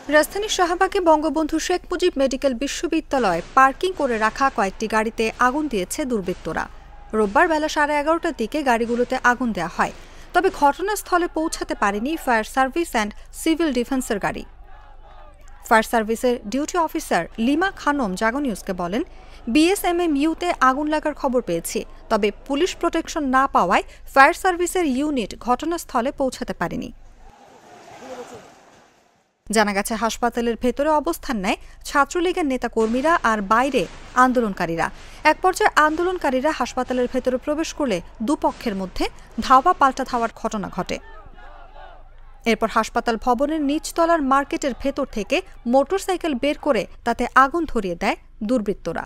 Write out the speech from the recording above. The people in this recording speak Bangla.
রাজধানীর শাহবাগে বঙ্গবন্ধু শেখ মুজিব মেডিকেল বিশ্ববিদ্যালয়ে পার্কিং করে রাখা কয়েকটি গাড়িতে আগুন দিয়েছে দুর্বৃত্তরা। রোববার বেলা 11:30টার দিকে গাড়িগুলোতে আগুন দেওয়া হয়, তবে ঘটনাস্থলে পৌঁছাতে পারেনি ফায়ার সার্ভিস অ্যান্ড সিভিল ডিফেন্সের গাড়ি। ফায়ার সার্ভিসের ডিউটি অফিসার লিমা খানম জাগো নিউজকে বলেন, বিএসএমএমইউতে আগুন লাগার খবর পেয়েছি, তবে পুলিশ প্রোটেকশন না পাওয়ায় ফায়ার সার্ভিসের ইউনিট ঘটনাস্থলে পৌঁছাতে পারেনি। জানা গেছে, হাসপাতালের ভেতরে অবস্থান নেয় ছাত্রলীগের নেতাকর্মীরা আর বাইরে আন্দোলনকারীরা। এক পর্যায়ে আন্দোলনকারীরা হাসপাতালের ভেতরে প্রবেশ করলে দুপক্ষের মধ্যে ধাওয়া পাল্টা ধাওয়ার ঘটনা ঘটে। এরপর হাসপাতাল ভবনের নিচতলার মার্কেটের ভেতর থেকে মোটরসাইকেল বের করে তাতে আগুন ধরিয়ে দেয় দুর্বৃত্তরা।